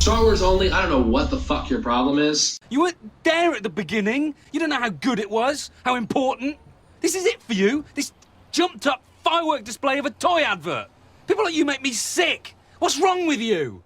Star Wars only, I don't know what the fuck your problem is. You weren't there at the beginning. You don't know how good it was, how important. This is it for you, this jumped up firework display of a toy advert. People like you make me sick. What's wrong with you?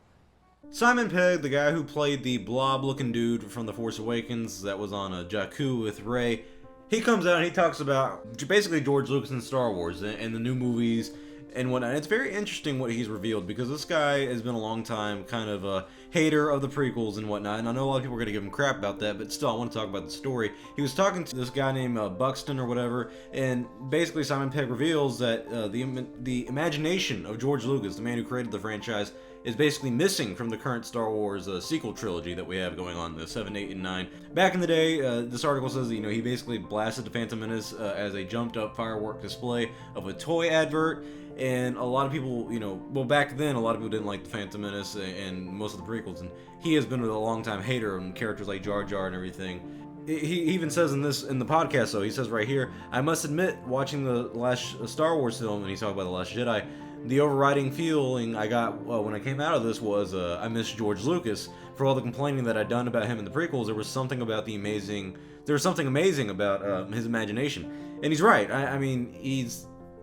Simon Pegg, the guy who played the blob-looking dude from The Force Awakens that was on Jakku with Rey, he comes out and he talks about basically George Lucas and Star Wars and the new movies and whatnot. And it's very interesting what he's revealed, because this guy has been a long time kind of a hater of the prequels and whatnot, and I know a lot of people are going to give him crap about that, but still I want to talk about the story. He was talking to this guy named Buxton or whatever, and basically Simon Pegg reveals that the imagination of George Lucas, the man who created the franchise, is basically missing from the current Star Wars sequel trilogy that we have going on, the 7, 8, and 9. Back in the day, this article says that, he basically blasted the Phantom Menace as a jumped-up firework display of a toy advert, and a lot of people, well, back then, a lot of people didn't like the Phantom Menace and most of the prequels, and he has been a long-time hater on characters like Jar Jar and everything. He even says in the podcast, though, he says right here, "I must admit, watching the last Star Wars film," and he's talking about The Last Jedi, "the overriding feeling I got when I came out of this was I miss George Lucas. For all the complaining that I'd done about him in the prequels, there was something amazing about his imagination." And he's right. I mean,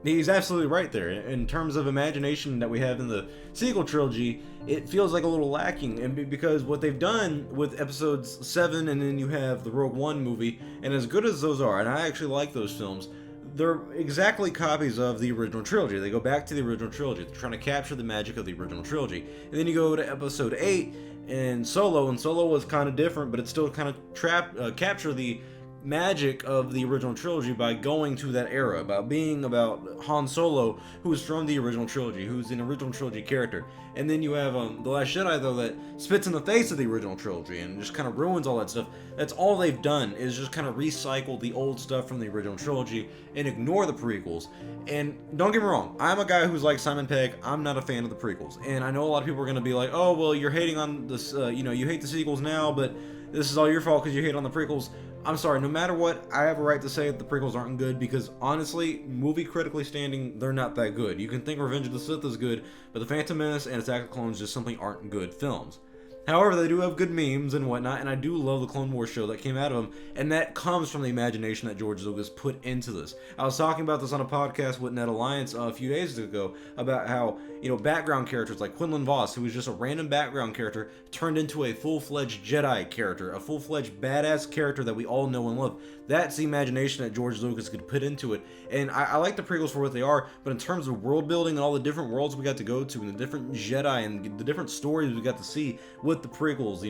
he's absolutely right there. In terms of imagination that we have in the sequel trilogy, it feels like a little lacking, and because what they've done with episodes 7, and then you have the Rogue One movie, and as good as those are, and I actually like those films, they're exactly copies of the original trilogy. They go back to the original trilogy. They're trying to capture the magic of the original trilogy. And then you go to episode 8 and Solo was kind of different, but it still kind of capture the magic of the original trilogy by going to that era, about Han Solo, who is from the original trilogy, who's an original trilogy character. And then you have The Last Jedi, though, that spits in the face of the original trilogy and just kind of ruins all that stuff. That's all they've done, is just kind of recycle the old stuff from the original trilogy and ignore the prequels. And don't get me wrong, I'm a guy who's like Simon Pegg. I'm not a fan of the prequels, and I know a lot of people are going to be like, "Oh, well, you're hating on this, you hate the sequels now, but this is all your fault because you hate on the prequels." I'm sorry, no matter what, I have a right to say that the prequels aren't good, because honestly, movie critically standing, they're not that good. You can think Revenge of the Sith is good, but The Phantom Menace and Attack of the Clones just simply aren't good films. However, they do have good memes and whatnot, and I do love the Clone Wars show that came out of them, and that comes from the imagination that George Lucas put into this. I was talking about this on a podcast with Net Alliance a few days ago, about how, background characters like Quinlan Vos, who was just a random background character, turned into a full-fledged Jedi character, a full-fledged badass character that we all know and love. That's the imagination that George Lucas could put into it, and I like the prequels for what they are, but in terms of world building and all the different worlds we got to go to, and the different Jedi, and the different stories we got to see with the prequels,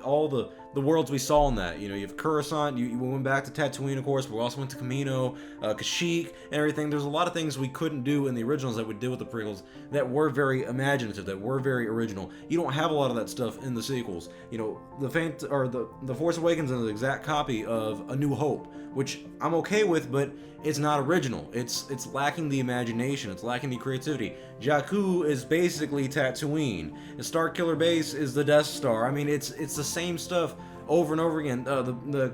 all the worlds we saw in that, you have Coruscant, we went back to Tatooine, of course, but we also went to Kamino, Kashyyyk, and everything. There's a lot of things we couldn't do in the originals that we did with the prequels that were very imaginative, that were very original. You don't have a lot of that stuff in the sequels. The Force Awakens is an exact copy of A New Hope, which I'm okay with, but it's not original. It's lacking the imagination. It's lacking the creativity. Jakku is basically Tatooine. The Starkiller Base is the Death Star. I mean, it's the same stuff over and over again. The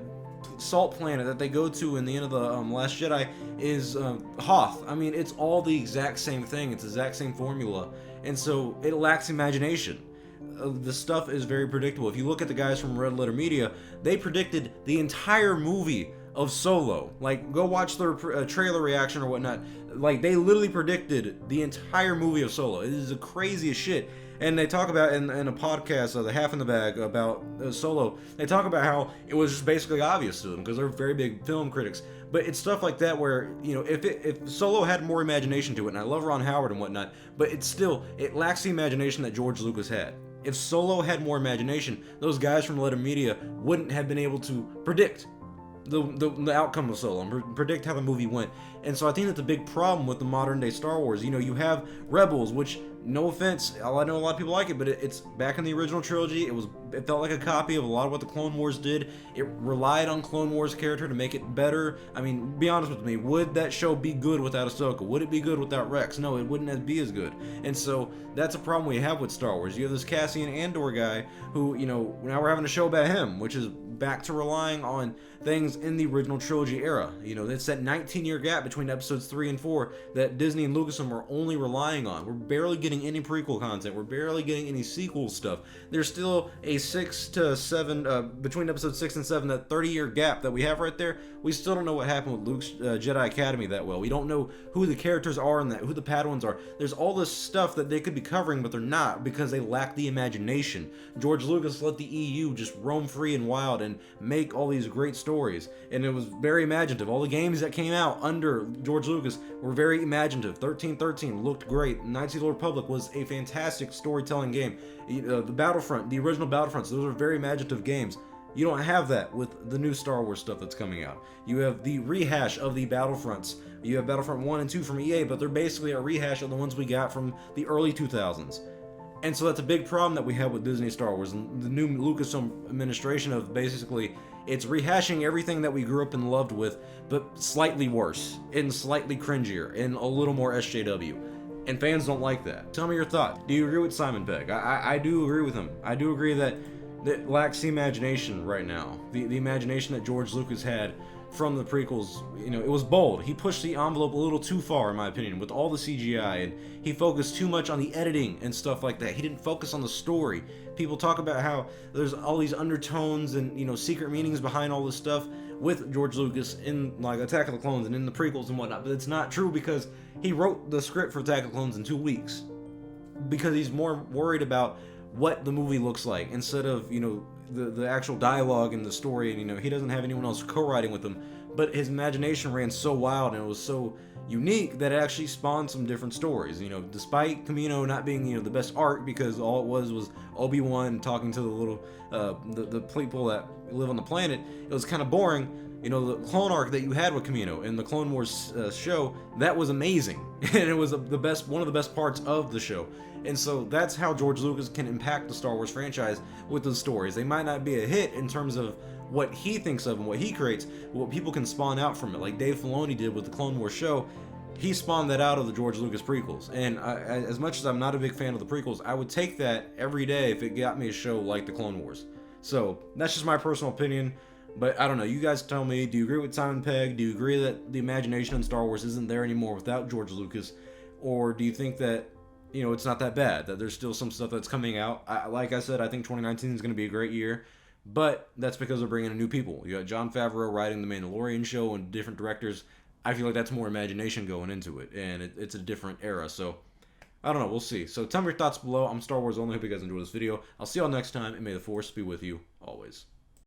salt planet that they go to in the end of the Last Jedi is Hoth. I mean, it's all the exact same thing. It's the exact same formula, and so it lacks imagination. The stuff is very predictable. If you look at the guys from Red Letter Media, they predicted the entire movie of Solo. Like, go watch their trailer reaction or whatnot. Like, they literally predicted the entire movie of Solo. It is the craziest shit. And they talk about in a podcast, The Half in the Bag, about Solo, they talk about how it was just basically obvious to them because they're very big film critics. But it's stuff like that where, if Solo had more imagination to it, and I love Ron Howard and whatnot, but it lacks the imagination that George Lucas had. If Solo had more imagination, those guys from Letter Media wouldn't have been able to predict the outcome of Solo and predict how the movie went. And so I think that's a big problem with the modern day Star Wars. You have Rebels, which, no offense, I know a lot of people like it, but it's back in the original trilogy. It felt like a copy of a lot of what the Clone Wars did. It relied on Clone Wars character to make it better. I mean, be honest with me, would that show be good without Ahsoka? Would it be good without Rex? No, it wouldn't be as good. And so that's a problem we have with Star Wars. You have this Cassian Andor guy who, now we're having a show about him, which is back to relying on things in the original trilogy era. You know, it's that 19-year gap between episodes 3 and 4 that Disney and Lucasfilm are only relying on. We're barely getting any prequel content. We're barely getting any sequel stuff. There's still a 6 to 7, between episodes 6 and 7, that 30-year gap that we have right there. We still don't know what happened with Luke's Jedi Academy that well. We don't know who the characters are and who the Padawans are. There's all this stuff that they could be covering, but they're not because they lack the imagination. George Lucas let the EU just roam free and wild and make all these great stories, and it was very imaginative. All the games that came out under George Lucas were very imaginative. 1313 looked great. Knights of the Old Republic was a fantastic storytelling game. The Battlefront, the original Battlefronts, those are very imaginative games. You don't have that with the new Star Wars stuff that's coming out. You have the rehash of the Battlefronts. You have Battlefront 1 and 2 from EA, but they're basically a rehash of the ones we got from the early 2000s. And so that's a big problem that we have with Disney Star Wars and the new Lucasfilm administration of basically it's rehashing everything that we grew up and loved with, but slightly worse and slightly cringier and a little more SJW. And fans don't like that. Tell me your thought. Do you agree with Simon Pegg? I do agree with him. I do agree that lacks the imagination right now. The imagination that George Lucas had from the prequels, you know, it was bold. He pushed the envelope a little too far, in my opinion, with all the CGI, and he focused too much on the editing and stuff like that. He didn't focus on the story. People talk about how there's all these undertones and, you know, secret meanings behind all this stuff with George Lucas in, like, Attack of the Clones and in the prequels and whatnot, but it's not true because he wrote the script for Attack of the Clones in 2 weeks because he's more worried about what the movie looks like instead of, you know, the actual dialogue and the story. And, you know, he doesn't have anyone else co-writing with him, but his imagination ran so wild and it was so unique that it actually spawned some different stories. You know, despite Camino not being, you know, the best arc because all it was Obi-Wan talking to the little the people that live on the planet, it was kind of boring. You know, the clone arc that you had with Camino in the Clone Wars show, that was amazing, and it was one of the best parts of the show. And so that's how George Lucas can impact the Star Wars franchise with those stories. They might not be a hit in terms of what he thinks of and what he creates, but what people can spawn out from it, like Dave Filoni did with the Clone Wars show. He spawned that out of the George Lucas prequels, and as much as I'm not a big fan of the prequels, I would take that every day if it got me a show like the Clone Wars. So that's just my personal opinion. But I don't know, you guys tell me, do you agree with Simon Pegg? Do you agree that the imagination in Star Wars isn't there anymore without George Lucas? Or do you think that, you know, it's not that bad, that there's still some stuff that's coming out? Like I said, I think 2019 is going to be a great year, but that's because they're bringing in new people. You got Jon Favreau writing the Mandalorian show and different directors. I feel like that's more imagination going into it, and it's a different era, so I don't know, we'll see. So tell me your thoughts below. I'm Star Wars Only. Hope you guys enjoyed this video. I'll see y'all next time, and may the Force be with you always.